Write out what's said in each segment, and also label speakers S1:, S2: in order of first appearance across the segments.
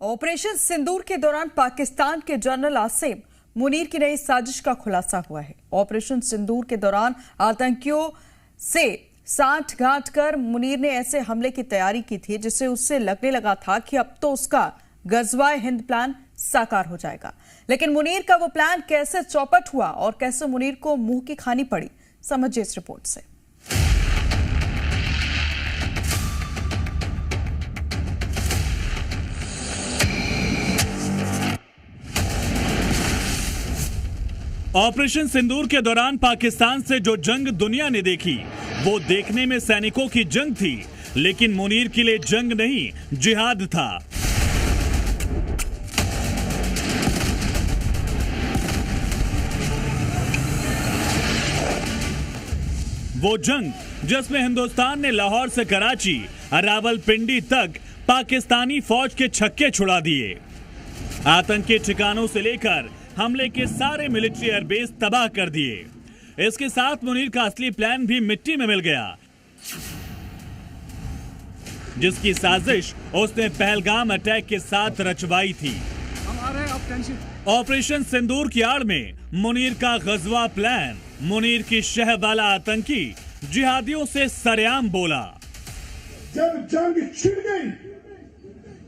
S1: Operation सिंदूर के दौरान पाकिस्तान के जनरल आसिम मुनीर की नई साजिश का खुलासा हुआ है। ऑपरेशन सिंदूर के दौरान आतंकियों से सांठ-गांठ कर मुनीर ने ऐसे हमले की तैयारी की थी जिससे उससे लगने लगा था कि अब तो उसका गजवाए हिंद प्लान साकार हो जाएगा। लेकिन मुनीर का वो प्लान कैसे चौपट हुआ और कैसे मुनीर को मुंह की खानी पड़ी, समझिए इस रिपोर्ट से।
S2: ऑपरेशन सिंदूर के दौरान पाकिस्तान से जो जंग दुनिया ने देखी वो देखने में सैनिकों की जंग थी, लेकिन मुनीर के लिए जंग नहीं, जिहाद था। वो जंग जिसमें हिंदुस्तान ने लाहौर से कराची, रावलपिंडी तक पाकिस्तानी फौज के छक्के छुड़ा दिए। आतंकी ठिकानों से लेकर हमले के सारे मिलिट्री एयरबेस तबाह कर दिए। इसके साथ मुनीर का असली प्लान भी मिट्टी में मिल गया, जिसकी साजिश उसने पहलगाम अटैक के साथ रचवाई थी। ऑपरेशन सिंदूर की आड़ में मुनीर का गजवा प्लान। मुनीर की शह वाला आतंकी जिहादियों से सरेआम बोला,
S3: जब जंग छिड़ गई,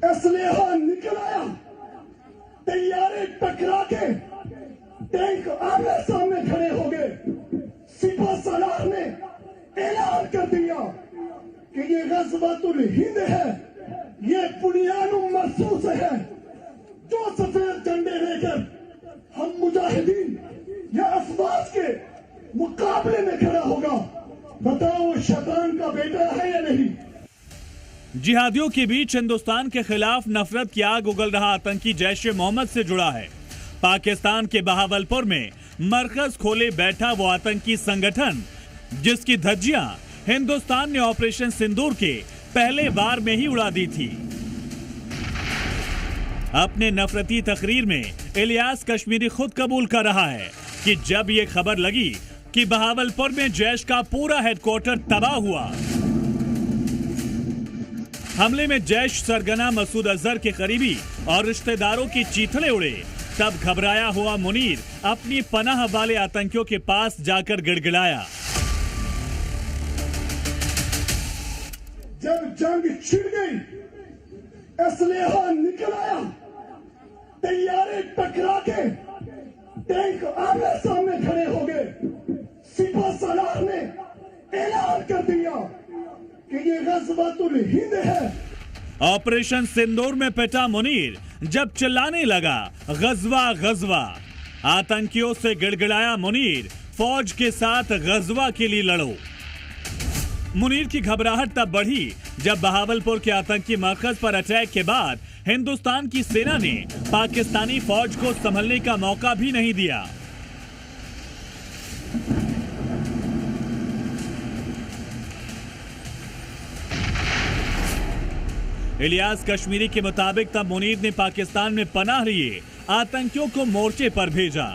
S3: असलहा निकल आया, तैयारे टकरा के टैंक आमने सामने खड़े हो गए। सिपा सलार ने ऐलान कर दिया कि ये गज़वातुल हिंद है, ये बुनियाद महसूस है। जो सफेद झंडे लेकर हम मुजाहिदीन या अफवाज के मुकाबले में खड़ा होगा, बताओ शैतान का बेटा है या नहीं।
S2: जिहादियों के बीच हिंदुस्तान के खिलाफ नफरत की आग उगल रहा आतंकी जैश-ए-मोहम्मद से जुड़ा है। पाकिस्तान के बहावलपुर में मरकज खोले बैठा वो आतंकी संगठन, जिसकी धज्जियां हिंदुस्तान ने ऑपरेशन सिंदूर के पहले वार में ही उड़ा दी थी। अपने नफरती तकरीर में इलियास कश्मीरी खुद कबूल कर रहा है कि जब ये खबर लगी कि बहावलपुर में जैश का पूरा हेडक्वार्टर तबाह हुआ, हमले में जैश सरगना मसूद अजहर के करीबी और रिश्तेदारों की चीथड़े उड़े, तब घबराया हुआ मुनीर अपनी पनाह वाले आतंकियों के पास जाकर गिड़गिड़ाया,
S3: जब जंग छिड़ गई, असलहा निकल आया, तैयारे टकरा के टैंक आमने सामने खड़े हो गए। सिपा सलार ने ऐलान कर दिया कि ये गज़वातुल हिंद है।
S2: ऑपरेशन सिंदूर में पिटा मुनीर जब चिल्लाने लगा, गजवा गजवा, आतंकियों से गिड़गिड़ाया मुनीर, फौज के साथ गजवा के लिए लड़ो। मुनीर की घबराहट तब बढ़ी जब बहावलपुर के आतंकी मरकज पर अटैक के बाद हिंदुस्तान की सेना ने पाकिस्तानी फौज को संभलने का मौका भी नहीं दिया। इलियास कश्मीरी के मुताबिक तब मुनीर ने पाकिस्तान में पनाह लिए आतंकियों को मोर्चे पर भेजा।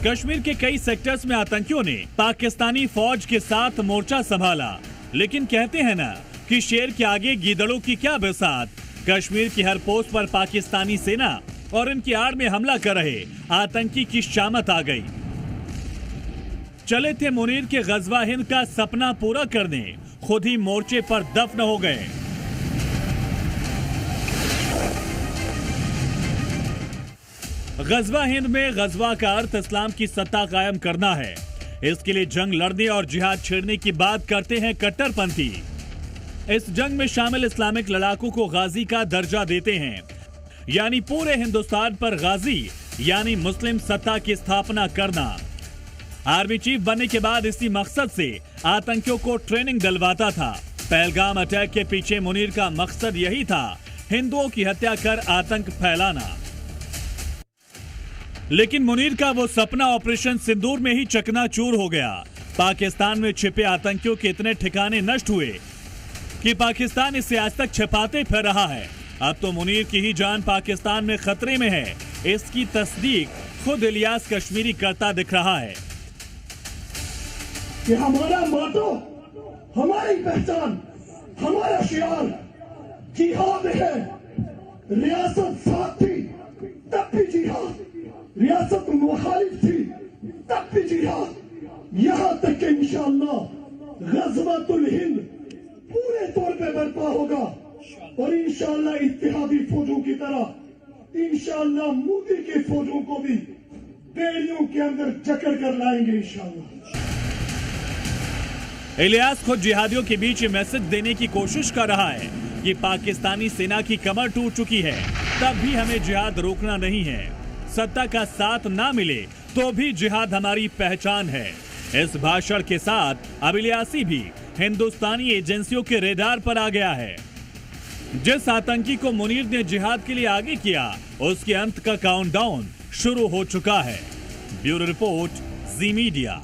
S2: कश्मीर के कई सेक्टर्स में आतंकियों ने पाकिस्तानी फौज के साथ मोर्चा संभाला, लेकिन कहते हैं ना कि शेर के आगे गीदड़ों की क्या बिसात। कश्मीर की हर पोस्ट पर पाकिस्तानी सेना और इनकी आड़ में हमला कर रहे आतंकी की शामत आ गई। चले थे मुनीर के गजवा हिंद का सपना पूरा करने, खुद ही मोर्चे पर दफन हो गए। गजवा हिंद में गजवा का अर्थ इस्लाम की सत्ता कायम करना है। इसके लिए जंग लड़ने और जिहाद छेड़ने की बात करते हैं कट्टरपंथी। इस जंग में शामिल इस्लामिक लड़ाकू को गाजी का दर्जा देते हैं, यानी पूरे हिंदुस्तान पर गाजी यानी मुस्लिम सत्ता की स्थापना करना। आर्मी चीफ बनने के बाद इसी मकसद से आतंकियों को ट्रेनिंग दिलवाता था। पहलगाम अटैक के पीछे मुनीर का मकसद यही था, हिंदुओं की हत्या कर आतंक फैलाना। लेकिन मुनीर का वो सपना ऑपरेशन सिंदूर में ही चकनाचूर हो गया। पाकिस्तान में छिपे आतंकियों के इतने ठिकाने नष्ट हुए कि पाकिस्तान इसे आज तक छिपाते फिर रहा है। अब तो मुनीर की ही जान पाकिस्तान में खतरे में है, इसकी तस्दीक खुद इलियास कश्मीरी करता दिख रहा है
S3: कि हमारा मोटो, हमारी पहचान, हमारा शियार जिहाद है। रियासत साथ थी तब भी जिहाद, रियासत मुखालिफ थी तब भी जिहाद, यहां तक कि इंशाअल्लाह गज़वातुल हिंद पूरे तौर पे बर्पा होगा और इंशाअल्लाह इत्तेहादी फौजों की तरह इंशाअल्लाह मोदी के फौजों को भी बेड़ियों के अंदर जकड़ कर लाएंगे इंशाअल्लाह।
S2: इलियास खुद जिहादियों के बीच मैसेज देने की कोशिश कर रहा है कि पाकिस्तानी सेना की कमर टूट चुकी है, तब भी हमें जिहाद रोकना नहीं है। सत्ता का साथ ना मिले तो भी जिहाद हमारी पहचान है। इस भाषण के साथ अब इलियासी भी हिंदुस्तानी एजेंसियों के रेडार पर आ गया है। जिस आतंकी को मुनीर ने जिहाद के लिए आगे किया, उसके अंत का काउंटडाउन शुरू हो चुका है। ब्यूरो रिपोर्ट, जी मीडिया।